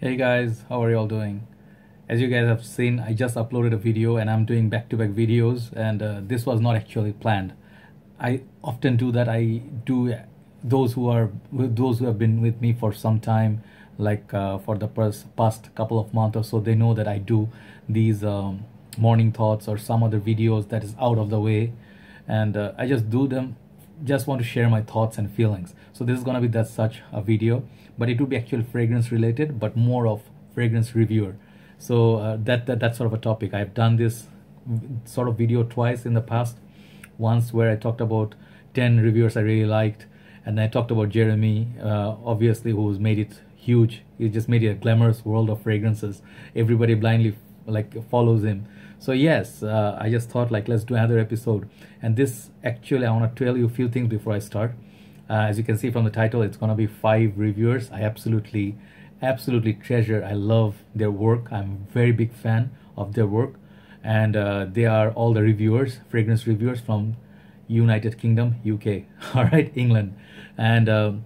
Hey guys, how are you all doing? As you guys have seen, I just uploaded a video and I'm doing back-to-back videos, and this was not actually planned. I often do that. I do those who have been with me for some time, like for the past couple of months or so, they know that I do these morning thoughts or some other videos that is out of the way, and I just do them, just want to share my thoughts and feelings. So this is gonna be that such a video, but it will be actually fragrance related, but more of fragrance reviewer. So that's sort of a topic. I've done this sort of video twice in the past. Once where I talked about 10 reviewers I really liked, and then I talked about Jeremy, obviously, who's made it huge. He just made it a glamorous world of fragrances. Everybody blindly follows him. So yes, I just thought let's do another episode. And this actually, I want to tell you a few things before I start. As you can see from the title, it's gonna be 5 reviewers I absolutely treasure. I love their work. I'm a very big fan of their work, and they are all the reviewers, fragrance reviewers from United Kingdom, UK, all right, England, and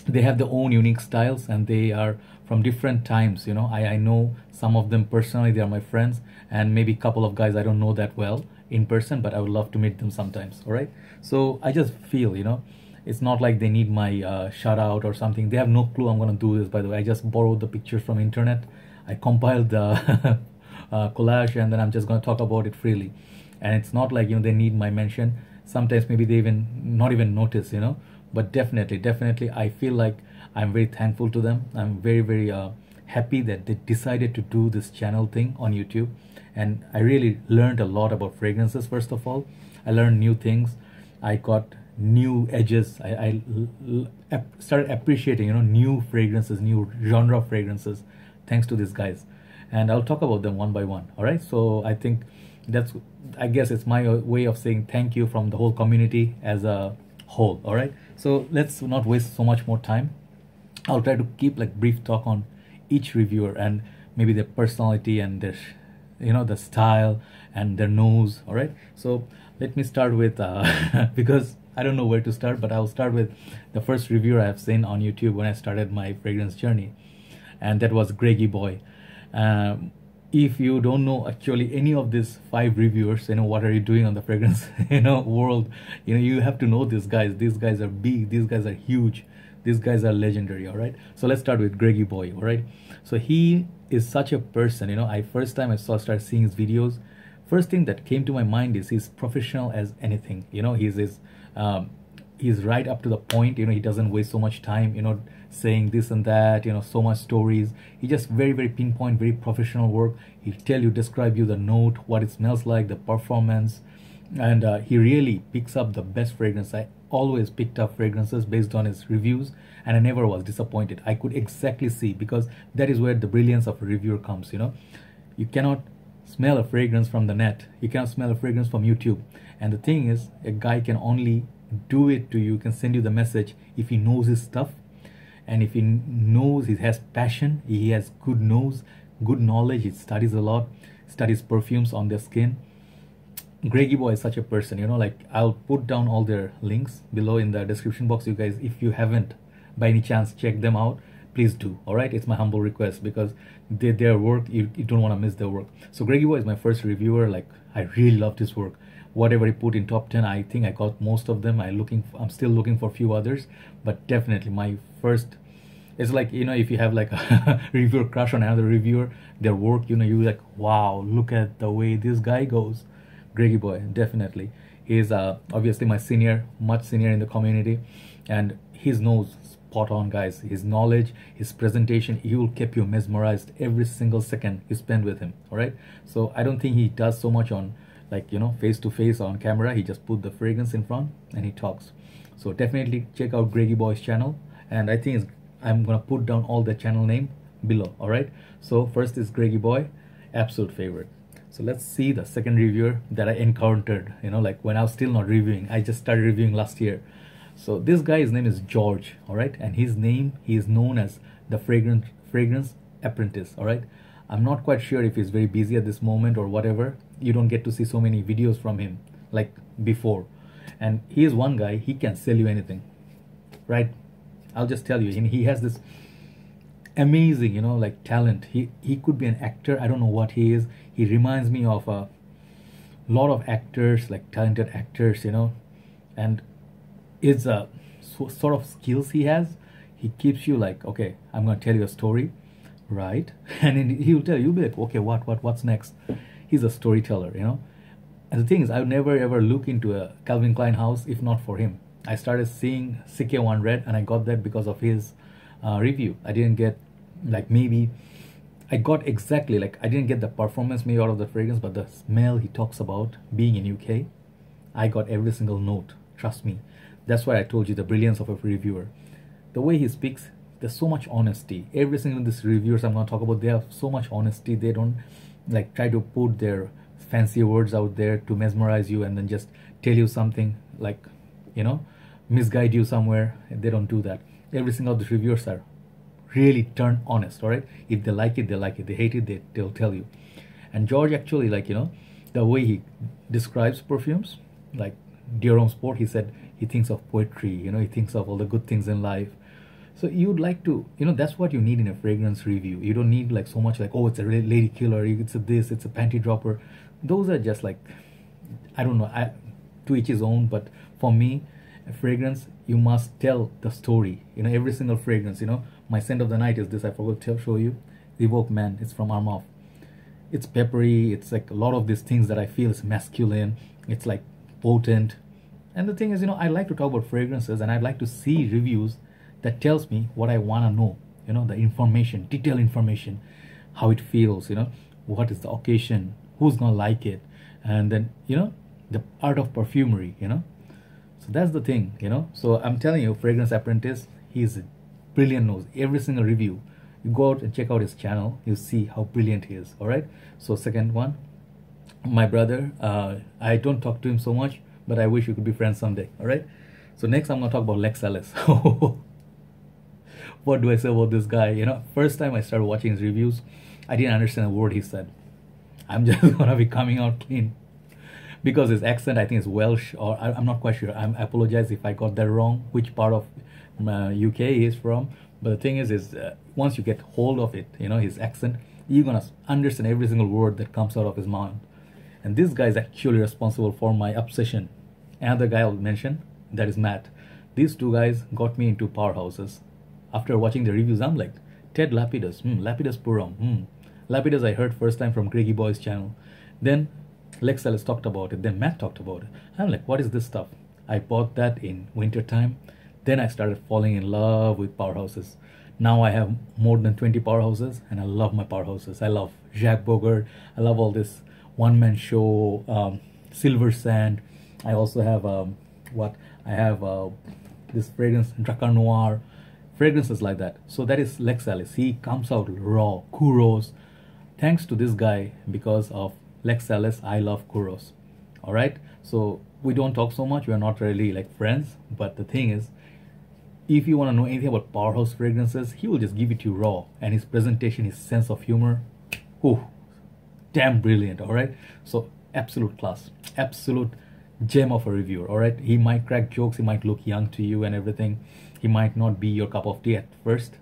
they have their own unique styles, and they are from different times. I know some of them personally. They are my friends, and maybe a couple of guys I don't know that well in person, but I would love to meet them sometimes. All right, so I just feel, it's not like they need my shout out or something. They have no clue I'm gonna do this, by the way. I just borrowed the pictures from internet. I compiled the collage, and then I'm just gonna talk about it freely. And it's not like they need my mention. Sometimes maybe they even not even notice, but definitely I feel like I'm very thankful to them. I'm very happy that they decided to do this channel thing on YouTube. And I really learned a lot about fragrances. First of all, I learned new things. I got new edges. I started appreciating new fragrances, new genre of fragrances, thanks to these guys. And I'll talk about them one by one. All right, so I guess it's my way of saying thank you from the whole community as a whole. All right, so let's not waste so much more time. I'll try to keep brief talk on each reviewer and maybe their personality and their the style and their nose. All right, so let me start with because I don't know where to start, but I'll start with the first reviewer I have seen on YouTube when I started my fragrance journey, and that was Greggieboy. If you don't know actually any of these 5 reviewers, what are you doing on the fragrance world? You have to know these guys. These guys are big. These guys are huge. These guys are legendary. All right. So let's start with Greggieboy. All right. So he is such a person. First time I started seeing his videos, first thing that came to my mind is he's professional as anything. He's right up to the point. He doesn't waste so much time saying this and that, so much stories. He just very pinpoint, very professional work. He'll describe you the note, what it smells like, the performance, and he really picks up the best fragrance. I always picked up fragrances based on his reviews, and I never was disappointed. I could exactly see, because that is where the brilliance of a reviewer comes. You cannot smell a fragrance from the net. You cannot smell a fragrance from YouTube. And the thing is, a guy can only do it to you, can send you the message if he knows his stuff, and if he knows, he has passion, he has good nose, good knowledge, he studies a lot, studies perfumes on their skin. Greggieboy is such a person. I'll put down all their links below in the description box. You guys, if you haven't by any chance check them out, please do. All right, it's my humble request, because their work, you don't want to miss their work. So Greggieboy is my first reviewer. I really loved his work. Whatever he put in top 10, I think I got most of them. I'm still looking for a few others, but definitely my first. It's if you have a reviewer crush on another reviewer, their work, you wow, look at the way this guy goes. Greggieboy, definitely. He's obviously my senior, much senior in the community, and his nose, spot on, guys. His knowledge, his presentation, he will keep you mesmerized every single second you spend with him. All right, so I don't think he does so much on face to face on camera. He just put the fragrance in front and he talks. So definitely check out Greggieboy's channel, and I think I'm gonna put down all the channel name below. All right, so first is Greggieboy, absolute favorite. So let's see the second reviewer that I encountered, when I was still not reviewing. I just started reviewing last year. So this guy, his name is George. All right, and he is known as the fragrance Apprentice. All right, I'm not quite sure if he's very busy at this moment or whatever. You don't get to see so many videos from him like before. And he is one guy, he can sell you anything, right? I'll just tell you, he has this amazing, like talent. He could be an actor. I don't know what he is. He reminds me of a lot of actors, like talented actors, and it's a sort of skills he has. He keeps you like, okay, I'm gonna tell you a story, right? And then he'll tell you, you'll be like, okay, what's next? He's a storyteller, And the thing is, I would never ever look into a Calvin Klein house if not for him. I started seeing CK1 Red, and I got that because of his review. I didn't get, like, maybe I got exactly, like, I didn't get the performance maybe out of the fragrance, but the smell he talks about being in UK, I got every single note. Trust me. That's why I told you the brilliance of a reviewer. The way he speaks, there's so much honesty. Every single these reviewers I'm going to talk about, they have so much honesty. They don't like try to put their fancy words out there to mesmerize you and then just tell you something like, misguide you somewhere. They don't do that. Every single of the reviewers are really turned honest, all right? If they like it, they like it. They hate it, they'll tell you. And George actually, like, the way he describes perfumes, like Dior Sport, he said he thinks of poetry, he thinks of all the good things in life. So you'd like to, that's what you need in a fragrance review. You don't need like so much like, oh, it's a lady killer, it's a this, it's a panty dropper. Those are just like, I don't know, to each his own. But for me, a fragrance, you must tell the story. Every single fragrance, my scent of the night is this, I forgot to show you. Evoke Man, it's from Armaf. It's peppery, it's like a lot of these things that I feel is masculine. It's like potent. And the thing is, I like to talk about fragrances, and I'd like to see reviews that tells me what I want to know, the information, detailed information, how it feels, what is the occasion, who's gonna like it, and then, the art of perfumery, so that's the thing, so I'm telling you, Fragrance Apprentice, he's a brilliant nose. Every single review, you go out and check out his channel, you see how brilliant he is. All right, so second one, my brother, I don't talk to him so much, but I wish we could be friends someday. All right, so next I'm gonna talk about Lex Alis. What do I say about this guy? First time I started watching his reviews, I didn't understand a word he said. I'm just gonna be coming out clean, because his accent, I think, is Welsh, or I'm not quite sure. I apologize if I got that wrong, which part of UK he is from. But the thing is once you get hold of it, his accent, you're gonna understand every single word that comes out of his mouth. And this guy is actually responsible for my obsession. Another guy I'll mention, that is Matt. These two guys got me into powerhouses. After watching the reviews, I'm like, Ted Lapidus, Lapidus Puram, Lapidus I heard first time from Greggieboys channel. Then Lex Alis talked about it. Then Matt talked about it. I'm like, what is this stuff? I bought that in winter time. Then I started falling in love with powerhouses. Now I have more than 20 powerhouses, and I love my powerhouses. I love Jacques Bogart. I love all this one-man show, Silver Sand. I also have this fragrance, Dracar Noir, fragrances like that. So that is Lex Alis. He comes out raw, Kuros. Thanks to this guy, because of Lex Alis, I love Kuros. All right, so we don't talk so much. We are not really like friends, but the thing is, if you want to know anything about powerhouse fragrances, he will just give it to you raw. And his presentation, his sense of humor, damn brilliant. All right, so absolute class, absolute gem of a reviewer. All right, he might crack jokes, he might look young to you and everything, he might not be your cup of tea at first,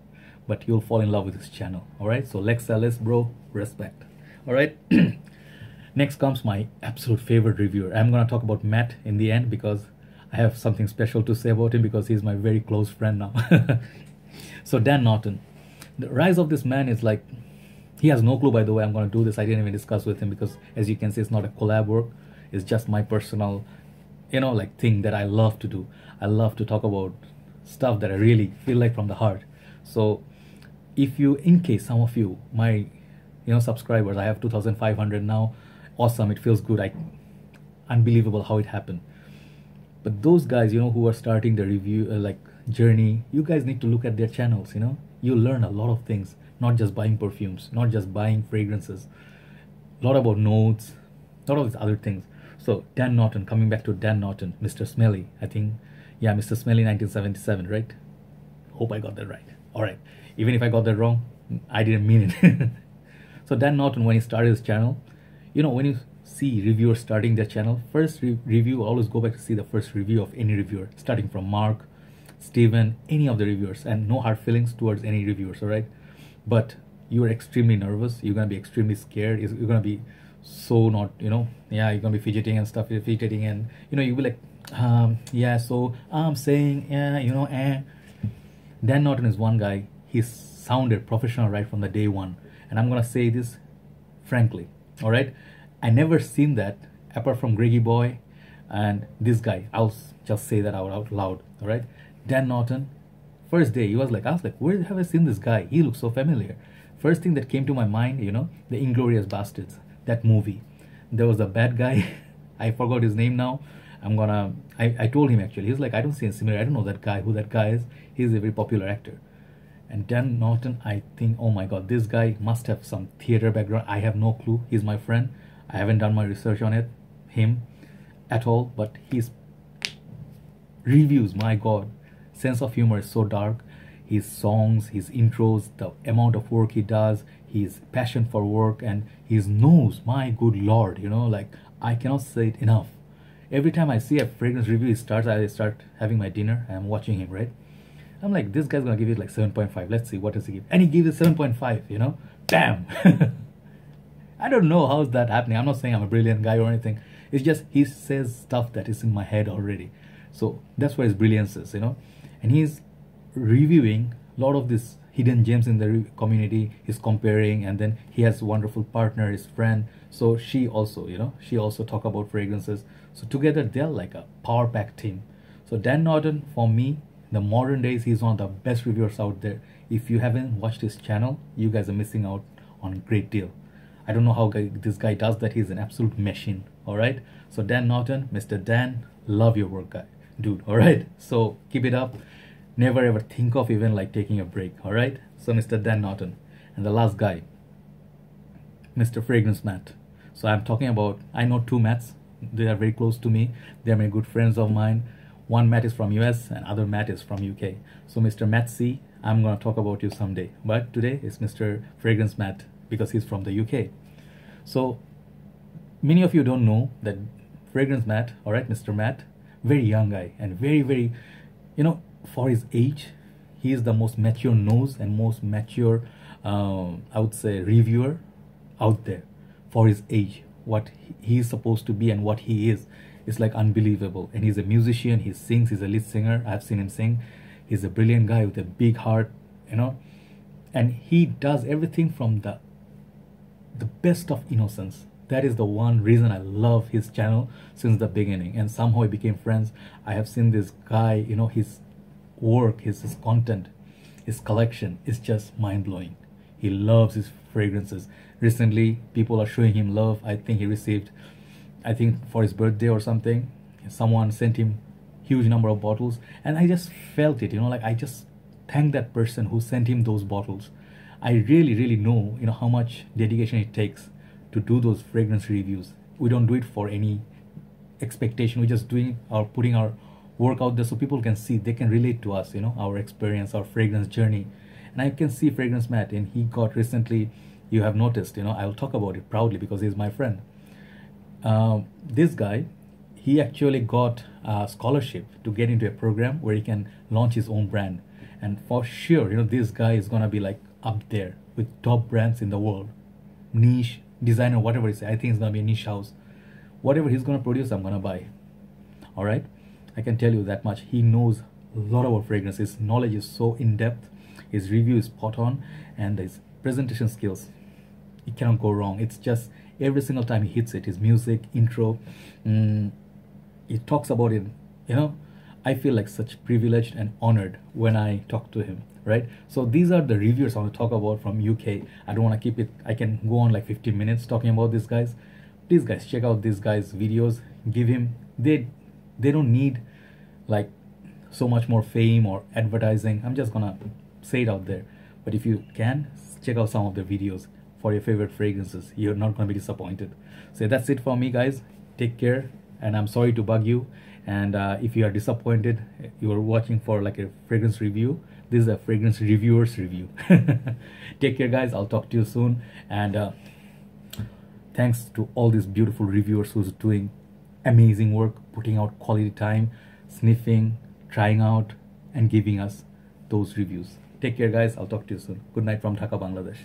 but you'll fall in love with his channel. All right, so Lex Alis, bro, respect. All right. Next comes my absolute favorite reviewer. I'm gonna talk about Matt in the end, because I have something special to say about him, because he's my very close friend now. So Dan Naughton, the rise of this man is like, he has no clue, by the way, I'm gonna do this. I didn't even discuss with him, because as you can see, it's not a collab work. It's just my personal, like thing that I love to do. I love to talk about stuff that I really feel like from the heart. So if you, in case some of you, my subscribers, I have 2,500 now. Awesome, it feels good. Unbelievable how it happened. But those guys, who are starting the review journey, you guys need to look at their channels. You learn a lot of things, not just buying perfumes, not just buying fragrances, a lot about notes, a lot of these other things. So Dan Naughton, coming back to Dan Naughton, Mr Smelly, I think, yeah, Mr Smelly 1977, right? Hope I got that right. All right, even if I got that wrong, I didn't mean it. So Dan Naughton, when he started his channel, when you see reviewers starting their channel, first review, always go back to see the first review of any reviewer, starting from Mark, Steven, any of the reviewers, and no hard feelings towards any reviewers. All right, but you're extremely nervous, you're gonna be extremely scared, you're gonna be so not, yeah, you're gonna be fidgeting and stuff, you're fidgeting, and you'll be like, yeah, so I'm saying, yeah, Dan Naughton is one guy. He sounded professional right from the day one, and I'm gonna say this frankly, all right, I never seen that apart from Greggieboy and this guy. I'll just say that out loud, all right. Dan Naughton, first day, I was like, where have I seen this guy? He looks so familiar. First thing that came to my mind, the Inglourious Bastards, that movie. There was a bad guy, I forgot his name now. I told him actually, he's like, I don't see him similar, I don't know that guy, who that guy is. He's a very popular actor. And Dan Naughton, I think, oh my god, this guy must have some theater background. I have no clue. He's my friend. I haven't done my research on him at all, but his reviews, my god, sense of humor is so dark. His songs, his intros, the amount of work he does, his passion for work, and his nose, my good lord, like, I cannot say it enough. Every time I see a fragrance review, I start having my dinner, and I'm watching him, right? I'm like, this guy's gonna give it like 7.5. Let's see, what does he give? And he gives it 7.5, Bam! I don't know how's that happening. I'm not saying I'm a brilliant guy or anything. It's just he says stuff that is in my head already. So that's where his brilliance is, And he's reviewing a lot of these hidden gems in the community. He's comparing, and then he has a wonderful partner, his friend. So she also, she also talk about fragrances. So together they're like a power pack team. So Dan Naughton, for me, in the modern days, he's one of the best reviewers out there. If you haven't watched his channel, you guys are missing out on a great deal. I don't know how this guy does that. He's an absolute machine. All right. So Dan Naughton, Mr. Dan, love your work, guy, dude. All right. So keep it up. Never ever think of even like taking a break. All right. So Mr. Dan Naughton, and the last guy, Mr. Fragrance Matt. So I'm talking about, I know two Matts. They are very close to me. They are my good friends of mine. One Matt is from US and other Matt is from UK. So Mr. Matt C, I'm gonna talk about you someday. But today is Mr. Fragrance Matt because he's from the UK. So many of you don't know that Fragrance Matt, all right, Mr. Matt, very young guy and very, very, for his age, he is the most mature nose and most mature, I would say, reviewer out there for his age. What he's supposed to be and what he is like unbelievable. And he's a musician, he sings, he's a lead singer. I've seen him sing. He's a brilliant guy with a big heart, and he does everything from the best of innocence. That is the one reason I love his channel since the beginning, and somehow we became friends. I have seen this guy, his work, his content, his collection is just mind-blowing. He loves his fragrances. Recently, people are showing him love. I think he received, for his birthday or something, someone sent him huge number of bottles, and I just felt it, like I just thank that person who sent him those bottles. I really, really know, how much dedication it takes to do those fragrance reviews. We don't do it for any expectation. We're just doing or putting our work out there so people can see, they can relate to us, our experience, our fragrance journey. And I can see Fragrance Matt, and he got recently, you have noticed, I'll talk about it proudly because he's my friend. This guy, he actually got a scholarship to get into a program where he can launch his own brand. And for sure, this guy is gonna be like up there with top brands in the world. Niche, designer, whatever it is. I think it's gonna be a niche house. Whatever he's gonna produce, I'm gonna buy. All right, I can tell you that much. He knows a lot about fragrance. His knowledge is so in-depth. His review is spot on, and his presentation skills, it cannot go wrong. It's just every single time he hits it, his music, intro, he talks about it, I feel like such privileged and honored when I talk to him, right? So these are the reviewers I want to talk about from UK. I don't want to keep it, I can go on like 15 minutes talking about these guys. Please guys, check out these guys' videos. Give him, they don't need like so much more fame or advertising. I'm just gonna say it out there. But if you can, check out some of the videos for your favorite fragrances. You're not gonna be disappointed. So that's it for me, guys. Take care, and I'm sorry to bug you. And if you are disappointed, you are watching for like a fragrance review, this is a fragrance reviewer's review. Take care, guys. I'll talk to you soon. And thanks to all these beautiful reviewers who's doing amazing work, putting out quality time, sniffing, trying out, and giving us those reviews. Take care, guys. I'll talk to you soon. Good night from Dhaka, Bangladesh.